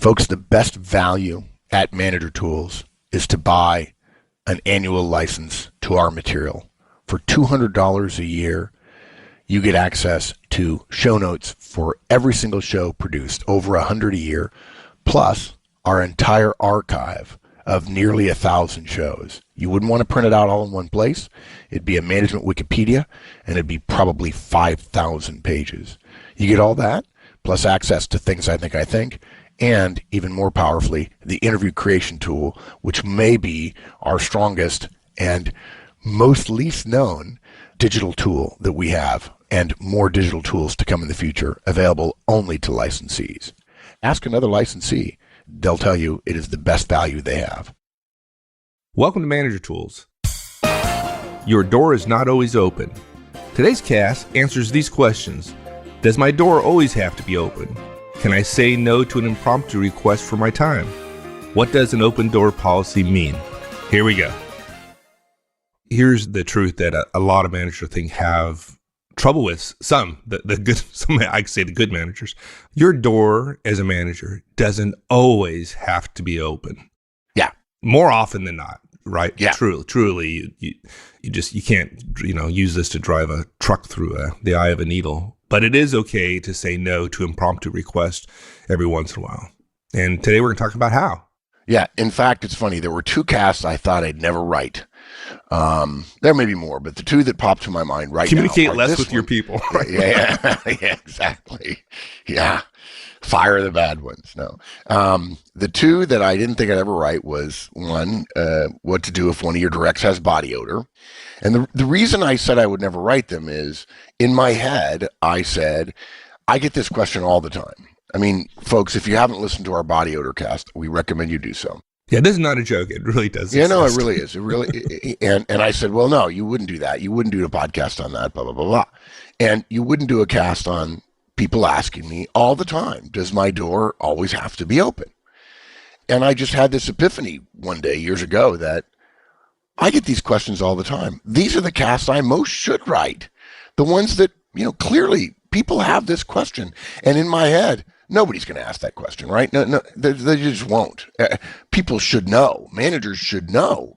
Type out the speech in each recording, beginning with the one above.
Folks, the best value at Manager Tools is to buy an annual license to our material. For $200 a year, you get access to show notes for every single show produced, over 100 a year, plus our entire archive of nearly 1,000 shows. You wouldn't want to print it out all in one place. It'd be a management Wikipedia, and it'd be probably 5,000 pages. You get all that, plus access to Things I Think, and even more powerfully, the interview creation tool, which may be our strongest and most least known digital tool that we have, and more digital tools to come in the future, available only to licensees. Ask another licensee. They'll tell you it is the best value they have. Welcome to Manager Tools. Your door is not always open. Today's cast answers these questions. Does my door always have to be open? Can I say no to an impromptu request for my time? What does an open door policy mean? Here we go. Here's the truth that a lot of managers have trouble with. Some I can say the good managers. Your door as a manager doesn't always have to be open. Yeah. More often than not, right? Yeah. Truly, you can't use this to drive a truck through the eye of a needle. But it is okay to say no to impromptu requests every once in a while. And today we're going to talk about how. Yeah. In fact, it's funny. There were two casts I thought I'd never write. There may be more, but the two that popped to my mind right Communicate now. less with your people. Right? Yeah, exactly. Yeah. Fire the bad ones. No. The two that I didn't think I'd ever write was one, what to do if one of your directs has body odor. And the reason I said I would never write them is, in my head, I said, I get this question all the time. I mean, folks, if you haven't listened to our body odor cast, we recommend you do so. Yeah, this is not a joke. It really does. Yeah, no, it really is. It really, and I said, well, no, you wouldn't do that. You wouldn't do a podcast on that, blah, blah, blah, blah. And you wouldn't do a cast on people asking me all the time, does my door always have to be open? And I just had this epiphany one day years ago that I get these questions all the time. These are the casts I most should write. The ones that, clearly people have this question. And in my head, nobody's going to ask that question, right? No, they just won't. People should know. Managers should know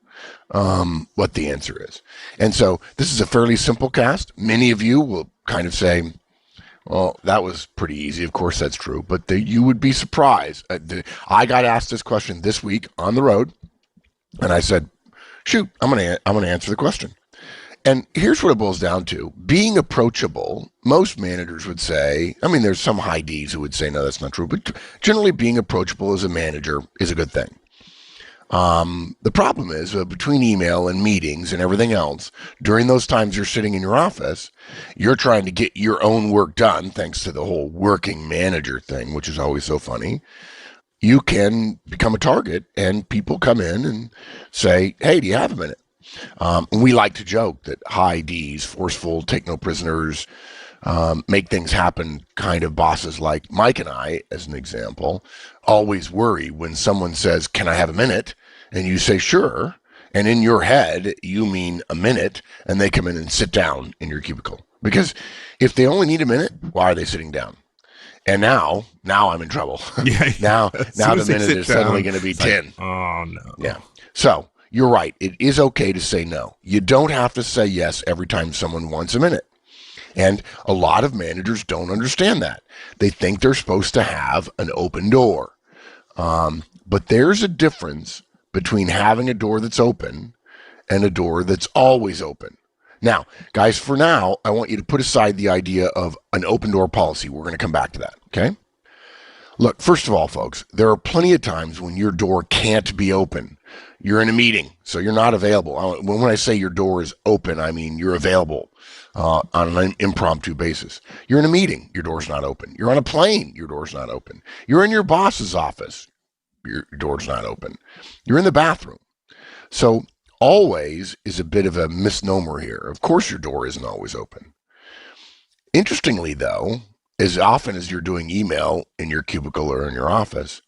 what the answer is. And so this is a fairly simple cast. Many of you will kind of say, well, that was pretty easy. Of course, that's true. But you would be surprised. I got asked this question this week on the road, and I said, shoot, I'm going to answer the question. And here's what it boils down to. Being approachable, most managers would say, I mean, there's some high Ds who would say, no, that's not true. But generally, being approachable as a manager is a good thing. The problem is between email and meetings and everything else, during those times you're sitting in your office, you're trying to get your own work done, thanks to the whole working manager thing, which is always so funny. You can become a target, and people come in and say, hey, do you have a minute? We like to joke that high Ds, forceful, take no prisoners, make things happen kind of bosses like Mike and I, as an example, always worry when someone says, can I have a minute? And you say, sure. And in your head, you mean a minute, and they come in and sit down in your cubicle. Because if they only need a minute, why are they sitting down? And now I'm in trouble. Yeah. now the minute is suddenly going to be 10. Oh, no. Yeah. So you're right. It is okay to say no. You don't have to say yes every time someone wants a minute. And a lot of managers don't understand that. They think they're supposed to have an open door. But there's a difference between having a door that's open and a door that's always open. Now, guys, for now, I want you to put aside the idea of an open door policy. We're going to come back to that, okay? Look, first of all, folks, there are plenty of times when your door can't be open. You're in a meeting, so you're not available. When I say your door is open, I mean you're available on an impromptu basis. You're in a meeting, your door's not open. You're on a plane, your door's not open. You're in your boss's office, your door's not open. You're in the bathroom. So always is a bit of a misnomer here. Of course your door isn't always open. Interestingly, though, as often as you're doing email in your cubicle or in your office,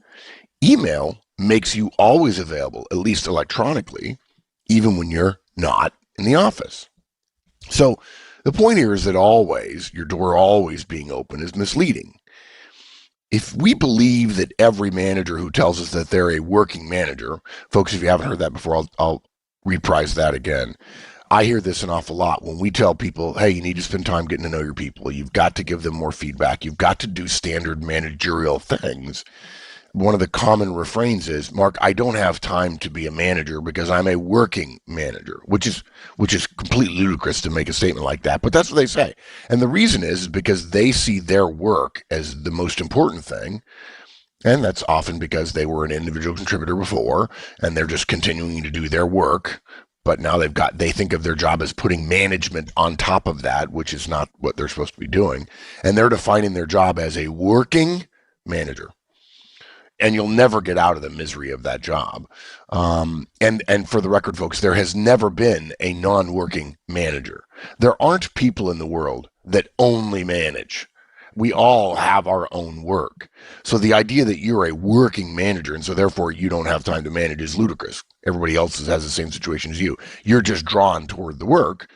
email makes you always available, at least electronically, even when you're not in the office. So the point here is that always, your door always being open is misleading. If we believe that every manager who tells us that they're a working manager, folks, if you haven't heard that before, I'll reprise that again. I hear this an awful lot when we tell people, hey, you need to spend time getting to know your people. You've got to give them more feedback. You've got to do standard managerial things. One of the common refrains is, Mark, I don't have time to be a manager because I'm a working manager, which is completely ludicrous to make a statement like that. But that's what they say. And the reason is because they see their work as the most important thing. And that's often because they were an individual contributor before, and they're just continuing to do their work. But now they think of their job as putting management on top of that, which is not what they're supposed to be doing. And they're defining their job as a working manager. And you'll never get out of the misery of that job. And for the record, folks, there has never been a non-working manager. There aren't people in the world that only manage. We all have our own work. So the idea that you're a working manager and so therefore you don't have time to manage is ludicrous. Everybody else has the same situation as you. You're just drawn toward the work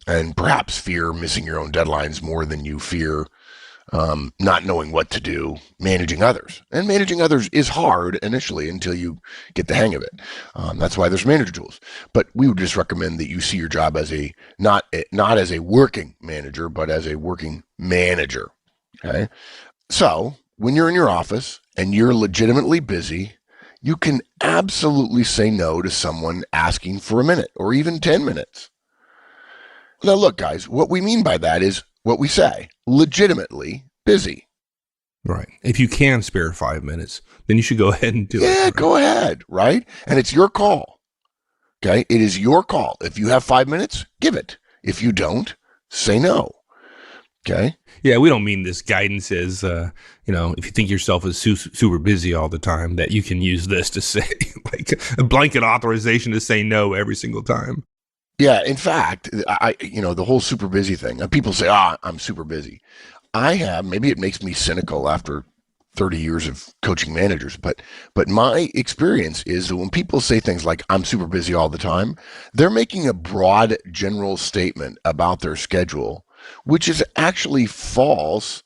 and perhaps fear missing your own deadlines more than you fear not knowing what to do, managing others. And managing others is hard initially until you get the hang of it. That's why there's manager tools. But we would just recommend that you see your job as not as a working manager, but as a working manager. Okay. So when you're in your office and you're legitimately busy, you can absolutely say no to someone asking for a minute or even 10 minutes. Now, look, guys, what we mean by that is what we say, legitimately busy. Right. If you can spare 5 minutes, then you should go ahead and do it. Yeah, right? Go ahead, right? And it's your call. Okay? It is your call. If you have 5 minutes, give it. If you don't, say no. Okay? Yeah, we don't mean this guidance as, if you think yourself as super busy all the time, that you can use this to say, like, a blanket authorization to say no every single time. Yeah, in fact, the whole super busy thing, people say, I'm super busy. Maybe it makes me cynical after 30 years of coaching managers, but my experience is that when people say things like, I'm super busy all the time, they're making a broad general statement about their schedule, which is actually false.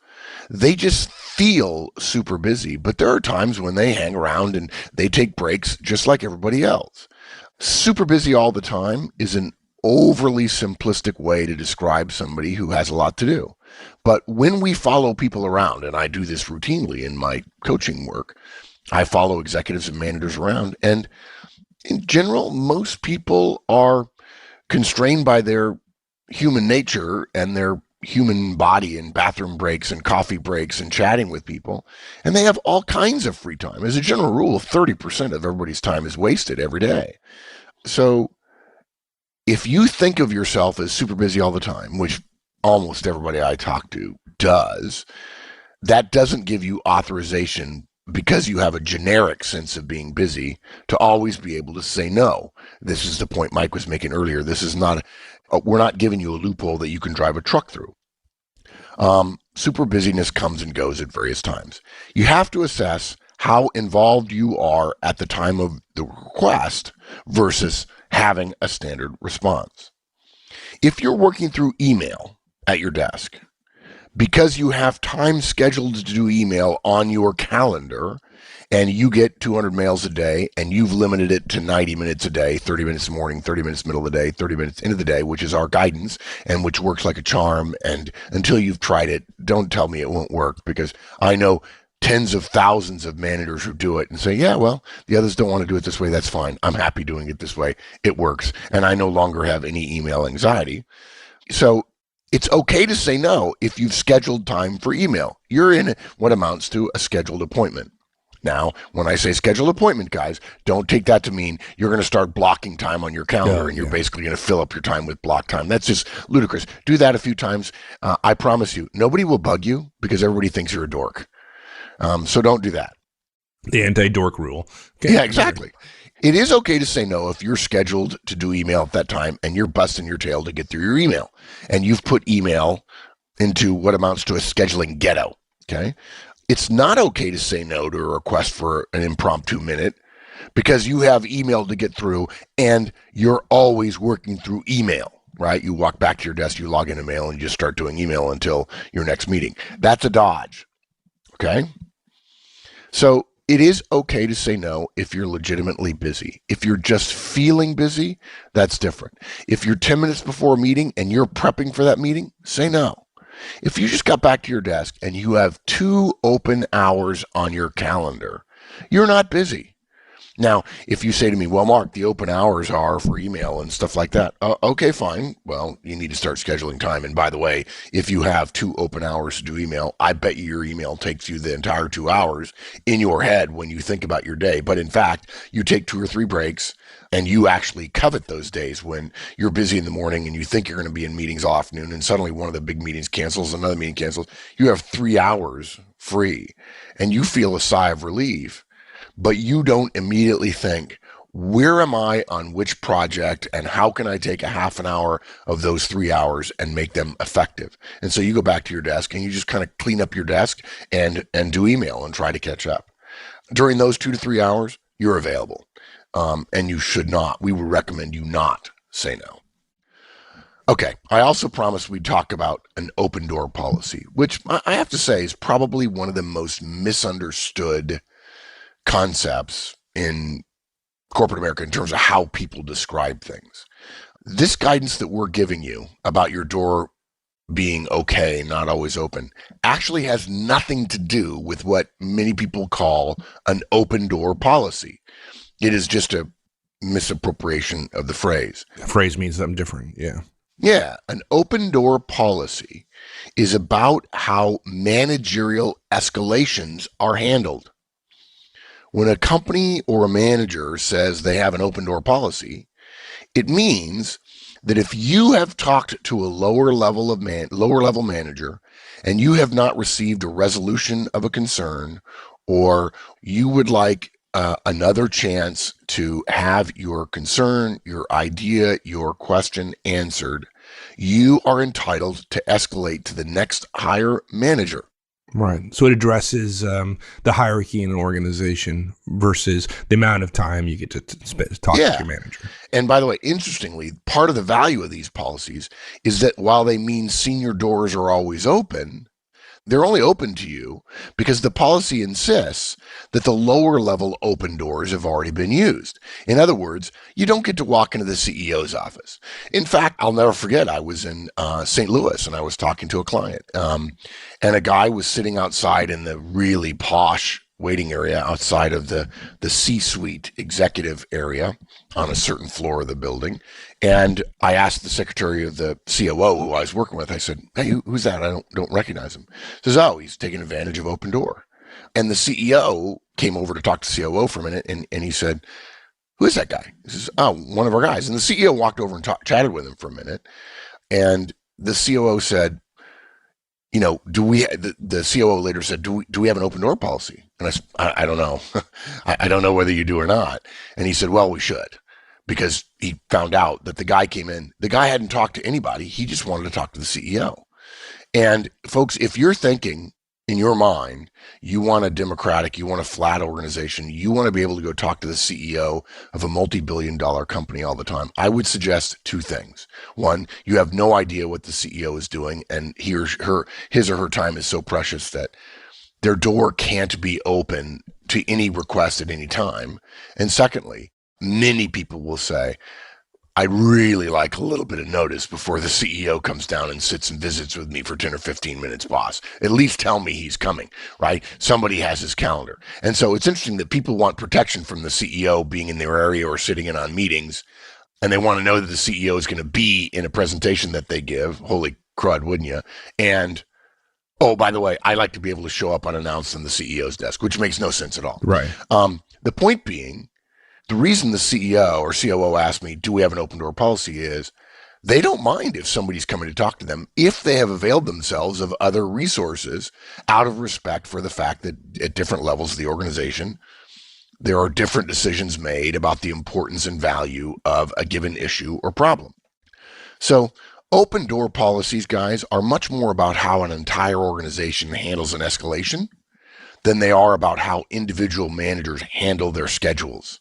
They just feel super busy, but there are times when they hang around and they take breaks just like everybody else. Super busy all the time is an overly simplistic way to describe somebody who has a lot to do. But when we follow people around, and I do this routinely in my coaching work, I follow executives and managers around, and in general, most people are constrained by their human nature and their human body and bathroom breaks and coffee breaks and chatting with people, and they have all kinds of free time. As a general rule, 30% of everybody's time is wasted every day. So if you think of yourself as super busy all the time, which almost everybody I talk to does, that doesn't give you authorization, because you have a generic sense of being busy, to always be able to say no. This is the point Mike was making earlier. This is not, we're not giving you a loophole that you can drive a truck through. Super busyness comes and goes at various times. You have to assess how involved you are at the time of the request versus having a standard response. If you're working through email at your desk because you have time scheduled to do email on your calendar and you get 200 mails a day and you've limited it to 90 minutes a day, 30 minutes in the morning, 30 minutes middle of the day, 30 minutes into the day, which is our guidance and which works like a charm. And until you've tried it, don't tell me it won't work, because I know tens of thousands of managers who do it and say, yeah, well, the others don't want to do it this way. That's fine. I'm happy doing it this way. It works. And I no longer have any email anxiety. So it's okay to say no if you've scheduled time for email. You're in what amounts to a scheduled appointment. Now, when I say scheduled appointment, guys, don't take that to mean you're going to start blocking time on your calendar and you're basically going to fill up your time with block time. That's just ludicrous. Do that a few times. I promise you, nobody will bug you because everybody thinks you're a dork. So don't do that. The anti-dork rule. Okay. Yeah, exactly. It is okay to say no if you're scheduled to do email at that time and you're busting your tail to get through your email and you've put email into what amounts to a scheduling ghetto. Okay. It's not okay to say no to a request for an impromptu minute because you have email to get through and you're always working through email, right? You walk back to your desk, you log into mail, and you just start doing email until your next meeting. That's a dodge. Okay. So it is okay to say no if you're legitimately busy. If you're just feeling busy, that's different. If you're 10 minutes before a meeting and you're prepping for that meeting, say no. If you just got back to your desk and you have 2 open hours on your calendar, you're not busy. Now, if you say to me, well, Mark, the open hours are for email and stuff like that. Okay, fine. Well, you need to start scheduling time. And by the way, if you have 2 open hours to do email, I bet you your email takes you the entire 2 hours in your head when you think about your day. But in fact, you take 2 or 3 breaks and you actually covet those days when you're busy in the morning and you think you're going to be in meetings all afternoon and suddenly one of the big meetings cancels, another meeting cancels. You have 3 hours free and you feel a sigh of relief, but you don't immediately think, where am I on which project and how can I take a half an hour of those 3 hours and make them effective? And so you go back to your desk and you just kind of clean up your desk and do email and try to catch up. During those 2 to 3 hours, you're available. And you should not, we would recommend you not say no. Okay, I also promised we'd talk about an open door policy, which I have to say is probably one of the most misunderstood concepts in corporate America in terms of how people describe things. This guidance that we're giving you about your door being okay, not always open, actually has nothing to do with what many people call an open door policy. It is just a misappropriation of the phrase. The phrase means something different. Yeah. Yeah, an open door policy is about how managerial escalations are handled. When a company or a manager says they have an open door policy, it means that if you have talked to a lower level manager and you have not received a resolution of a concern, or you would like another chance to have your concern, your idea, your question answered, you are entitled to escalate to the next higher manager. Right. So it addresses the hierarchy in an organization versus the amount of time you get to talk to your manager. And by the way, interestingly, part of the value of these policies is that while they mean senior doors are always open, they're only open to you because the policy insists that the lower level open doors have already been used. In other words, you don't get to walk into the CEO's office. In fact, I'll never forget, I was in St. Louis and I was talking to a client, and a guy was sitting outside in the really posh waiting area outside of the C-suite executive area on a certain floor of the building. And I asked the secretary of the COO who I was working with, I said, hey, who's that? I don't recognize him. He says, oh, he's taking advantage of open door. And the CEO came over to talk to COO for a minute, and he said, who is that guy? He says, oh, one of our guys. And the CEO walked over and chatted with him for a minute. And the COO said, you know, the COO later said, do we have an open door policy? And I said, I don't know. I don't know whether you do or not. And he said, well, we should, because he found out that the guy came in, the guy hadn't talked to anybody. He just wanted to talk to the CEO. And folks, if you're thinking in your mind, you want a democratic, you want a flat organization, you want to be able to go talk to the CEO of a multi-billion-dollar company all the time, I would suggest 2 things. One, you have no idea what the CEO is doing, and his or her time is so precious that their door can't be open to any request at any time. And secondly, many people will say, I'd really like a little bit of notice before the CEO comes down and sits and visits with me for 10 or 15 minutes, boss. At least tell me he's coming, right? Somebody has his calendar. And so it's interesting that people want protection from the CEO being in their area or sitting in on meetings, and they want to know that the CEO is going to be in a presentation that they give. Holy crud, wouldn't you? And oh, by the way, I like to be able to show up unannounced on the CEO's desk, which makes no sense at all. Right. The point being, the reason the CEO or COO asked me, do we have an open door policy, is they don't mind if somebody's coming to talk to them if they have availed themselves of other resources out of respect for the fact that at different levels of the organization, there are different decisions made about the importance and value of a given issue or problem. So open door policies, guys, are much more about how an entire organization handles an escalation than they are about how individual managers handle their schedules.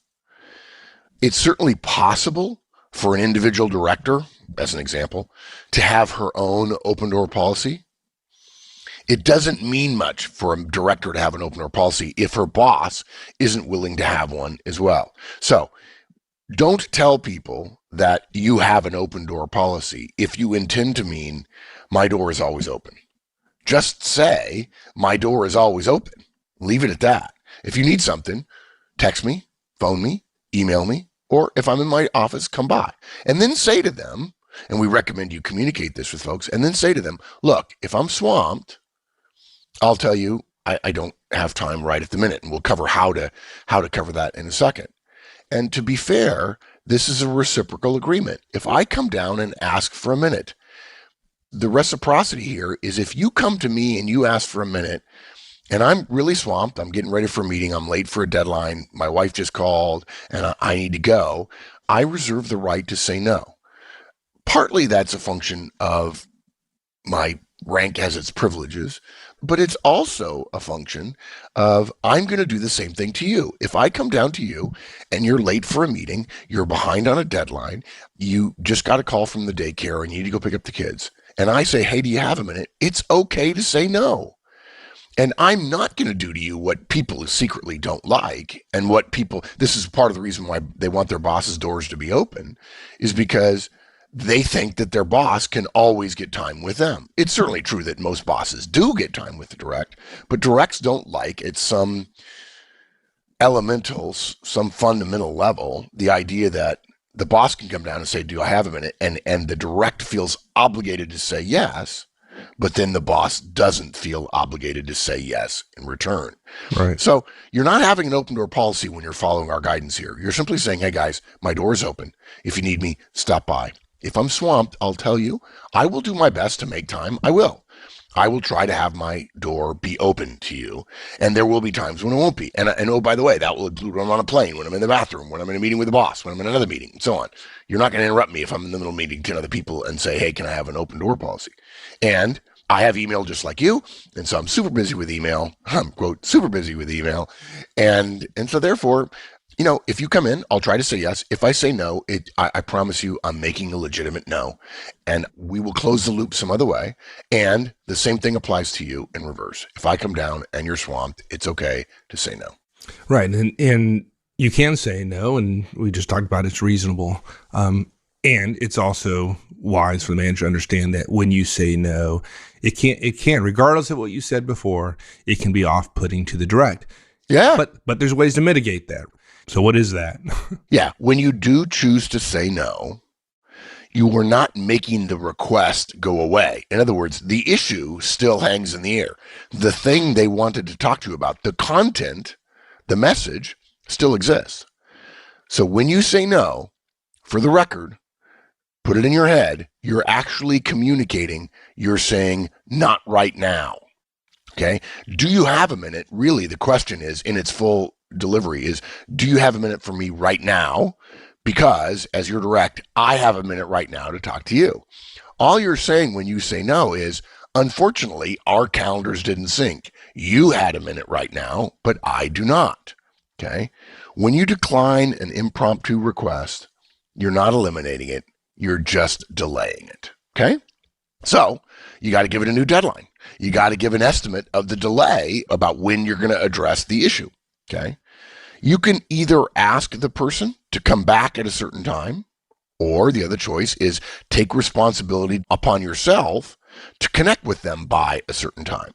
It's certainly possible for an individual director, as an example, to have her own open door policy. It doesn't mean much for a director to have an open door policy if her boss isn't willing to have one as well. So don't tell people that you have an open door policy if you intend to mean my door is always open. Just say my door is always open. Leave it at that. If you need something, text me, phone me, email me, or if I'm in my office, come by. And then say to them, and we recommend you communicate this with folks, and then say to them, look, if I'm swamped, I'll tell you I don't have time right at the minute, and we'll cover how to cover that in a second. And to be fair, this is a reciprocal agreement. If I come down and ask for a minute, the reciprocity here is if you come to me and you ask for a minute and I'm really swamped, I'm getting ready for a meeting, I'm late for a deadline, my wife just called and I need to go, I reserve the right to say no. Partly that's a function of my rank has its privileges, but it's also a function of I'm going to do the same thing to you. If I come down to you and you're late for a meeting, you're behind on a deadline, you just got a call from the daycare and you need to go pick up the kids, and I say, hey, do you have a minute? It's okay to say no. And I'm not going to do to you what people secretly don't like, and what people, this is part of the reason why they want their boss's doors to be open, is because they think that their boss can always get time with them. It's certainly true that most bosses do get time with the direct, but directs don't like at some some fundamental level, the idea that the boss can come down and say, do I have a minute? And the direct feels obligated to say yes, but then the boss doesn't feel obligated to say yes in return. Right. So you're not having an open door policy when you're following our guidance here. You're simply saying, hey guys, my door is open. If you need me, stop by. If I'm swamped, I'll tell you, I will do my best to make time. I will try to have my door be open to you. And there will be times when it won't be. And oh, by the way, that will include when I'm on a plane, when I'm in the bathroom, when I'm in a meeting with the boss, when I'm in another meeting, and so on. You're not going to interrupt me if I'm in the middle of meeting 10 other people and say, hey, can I have an open door policy? And I have email just like you. And so I'm super busy with email. I'm, quote, super busy with email. And so therefore, you know, if you come in, I'll try to say yes. If I say no, I promise you I'm making a legitimate no. And we will close the loop some other way. And the same thing applies to you in reverse. If I come down and you're swamped, it's okay to say no. Right. And you can say no, and we just talked about it's reasonable. And it's also wise for the manager to understand that when you say no, it can, regardless of what you said before, it can be off-putting to the direct. Yeah. But there's ways to mitigate that. So what is that? Yeah. When you do choose to say no, you are not making the request go away. In other words, the issue still hangs in the air. The thing they wanted to talk to you about, the content, the message, still exists. So when you say no, for the record, put it in your head, you're actually communicating, you're saying, not right now. Okay? Do you have a minute? Really, the question is, in its full delivery, is, do you have a minute for me right now? Because as your direct, I have a minute right now to talk to you. All you're saying when you say no is, unfortunately, our calendars didn't sync. You had a minute right now, but I do not. Okay? When you decline an impromptu request, you're not eliminating it. You're just delaying it. Okay? So you got to give it a new deadline. You got to give an estimate of the delay about when you're going to address the issue. Okay? You can either ask the person to come back at a certain time, or the other choice is take responsibility upon yourself to connect with them by a certain time.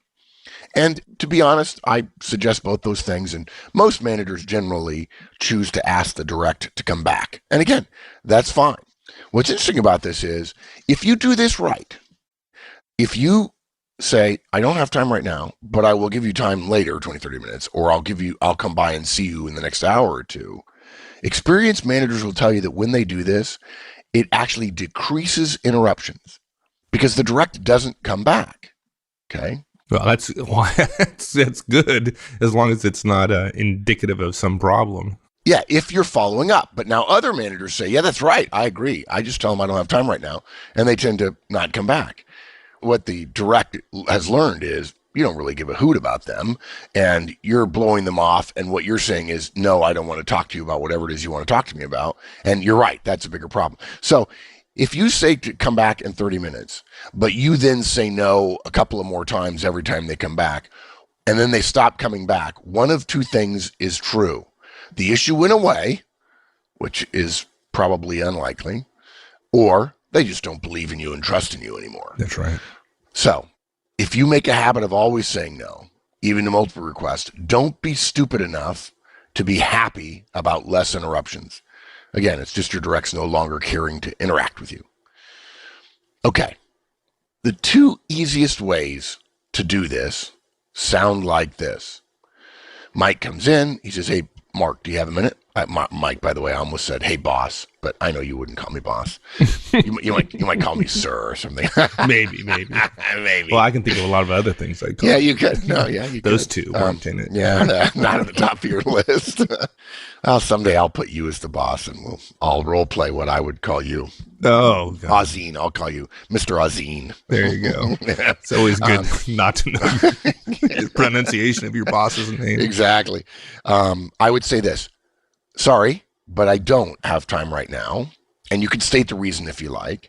And to be honest, I suggest both those things, and most managers generally choose to ask the direct to come back. And again, that's fine. What's interesting about this is, if you do this right, if you say, I don't have time right now, but I will give you time later, 20, 30 minutes, or I'll come by and see you in the next hour or two. Experienced managers will tell you that when they do this, it actually decreases interruptions because the direct doesn't come back. Okay. Well, that's good, as long as it's not indicative of some problem. Yeah, if you're following up. But now other managers say, yeah, that's right. I agree. I just tell them I don't have time right now. And they tend to not come back. What the direct has learned is you don't really give a hoot about them, and you're blowing them off. And what you're saying is, no, I don't want to talk to you about whatever it is you want to talk to me about. And you're right. That's a bigger problem. So If you say to come back in 30 minutes, but you then say no a couple of more times every time they come back, and then they stop coming back, one of two things is true. The issue went away, which is probably unlikely, or they just don't believe in you and trust in you anymore. That's right. So if you make a habit of always saying no, even to multiple requests, don't be stupid enough to be happy about less interruptions. Again, it's just your directs no longer caring to interact with you. Okay. The two easiest ways to do this sound like this. Mike comes in. He says, hey, Mark, do you have a minute? Mike, by the way, I almost said, hey, boss, but I know you wouldn't call me boss. you might call me sir or something. Maybe. Maybe. Well, I can think of a lot of other things I call. Yeah, you could. No, yeah, you Those could. two weren't in it. Yeah, not at the top of your list. Well, someday I'll put you as the boss, and I'll role play what I would call you. Oh, God. Ozine. I'll call you Mr. Ozine. There you go. It's always good not to know the pronunciation of your boss's name. Exactly. I would say this. Sorry, but I don't have time right now. And you can state the reason if you like.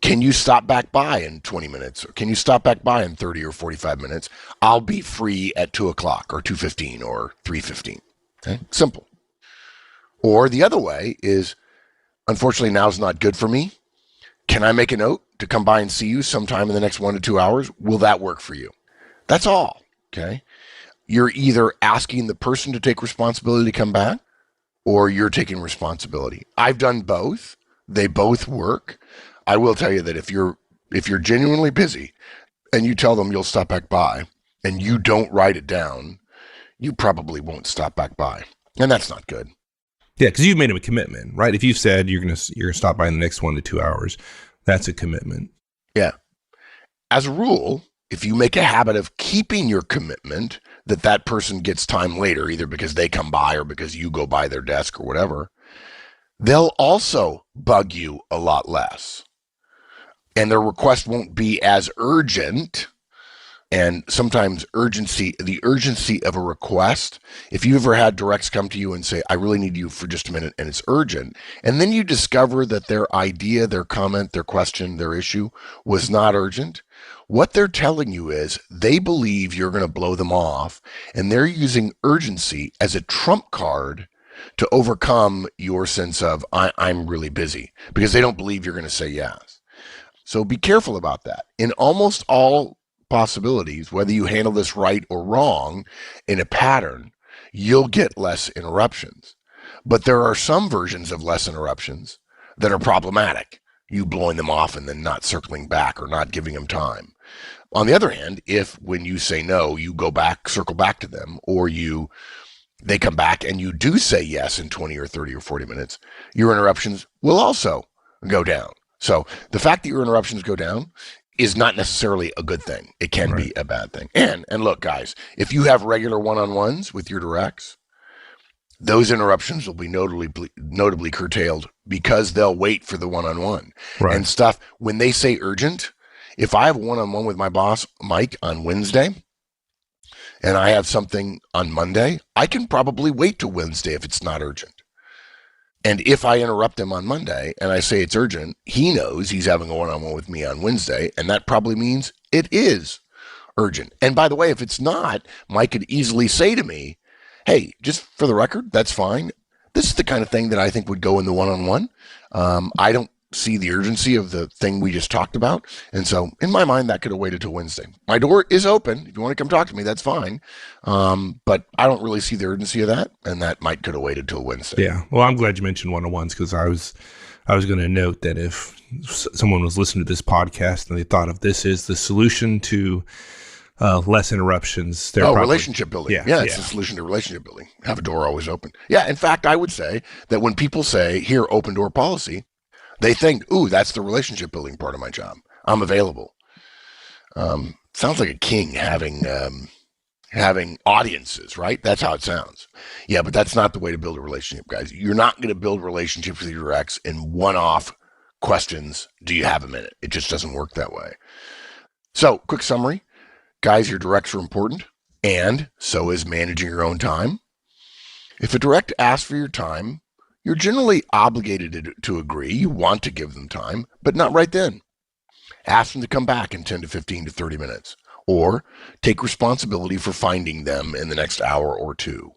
Can you stop back by in 20 minutes? Or can you stop back by in 30 or 45 minutes? I'll be free at 2 o'clock or 2:15 or 3:15. Okay? Simple. Or the other way is, unfortunately, now's not good for me. Can I make a note to come by and see you sometime in the next 1 to 2 hours? Will that work for you? That's all. Okay? You're either asking the person to take responsibility to come back, or you're taking responsibility. I've done both. They both work. I will tell you that if you're genuinely busy and you tell them you'll stop back by and you don't write it down, you probably won't stop back by. And that's not good. Yeah, because you've made a commitment, right? If you've said you're gonna stop by in the next 1 to 2 hours, that's a commitment. Yeah. As a rule, if you make a habit of keeping your commitment that person gets time later, either because they come by or because you go by their desk or whatever, they'll also bug you a lot less. And their request won't be as urgent. And sometimes the urgency of a request, if you ever had directs come to you and say, I really need you for just a minute, and it's urgent, and then you discover that their idea, their comment, their question, their issue was not urgent, what they're telling you is they believe you're going to blow them off, and they're using urgency as a trump card to overcome your sense of, I'm really busy, because they don't believe you're going to say yes. So be careful about that. In almost all possibilities, whether you handle this right or wrong in a pattern, you'll get less interruptions. But there are some versions of less interruptions that are problematic. You blowing them off and then not circling back or not giving them time. On the other hand, if when you say no, you go back, circle back to them, or they come back and you do say yes in 20 or 30 or 40 minutes, your interruptions will also go down. So the fact that your interruptions go down is not necessarily a good thing. It can be a bad thing. And look, guys, if you have regular one-on-ones with your directs, those interruptions will be notably curtailed because they'll wait for the one-on-one. Right. And stuff, when they say urgent, if I have a one-on-one with my boss, Mike, on Wednesday, and I have something on Monday, I can probably wait till Wednesday if it's not urgent. And if I interrupt him on Monday and I say it's urgent, he knows he's having a one-on-one with me on Wednesday, and that probably means it is urgent. And by the way, if it's not, Mike could easily say to me, hey, just for the record, that's fine. This is the kind of thing that I think would go in the one-on-one. I don't see the urgency of the thing we just talked about. And so in my mind, that could have waited till Wednesday. My door is open. If you want to come talk to me, that's fine. But I don't really see the urgency of that. And that could have waited till Wednesday. Yeah. Well, I'm glad you mentioned one-on-ones, because I was going to note that if someone was listening to this podcast and they thought of this as the solution to less interruptions. Relationship building. Yeah, it's the solution to relationship building. Have a door always open. Yeah, in fact, I would say that when people say, here, open door policy, they think, ooh, that's the relationship building part of my job. I'm available. Sounds like a king having audiences, right? That's how it sounds. Yeah, but that's not the way to build a relationship, guys. You're not going to build relationships with your ex in one-off questions. Do you have a minute? It just doesn't work that way. So, quick summary. Guys, your directs are important, and so is managing your own time. If a direct asks for your time, you're generally obligated to agree. You want to give them time, but not right then. Ask them to come back in 10 to 15 to 30 minutes, or take responsibility for finding them in the next hour or two.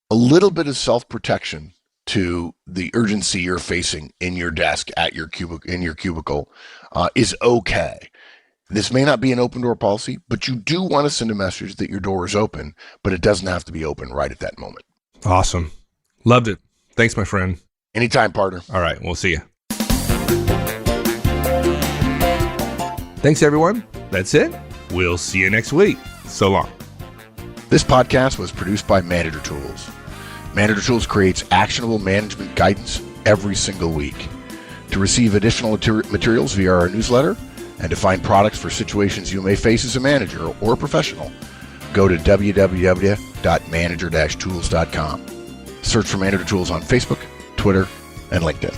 A little bit of self-protection to the urgency you're facing in your desk at your cubicle is okay. This may not be an open door policy, but you do want to send a message that your door is open, but it doesn't have to be open right at that moment. Awesome. Loved it. Thanks, my friend. Anytime, partner. All right. We'll see you. Thanks, everyone. That's it. We'll see you next week. So long. This podcast was produced by Manager Tools. Manager Tools creates actionable management guidance every single week. To receive additional materials via our newsletter and to find products for situations you may face as a manager or professional, go to www.manager-tools.com. Search for Manager Tools on Facebook, Twitter, and LinkedIn.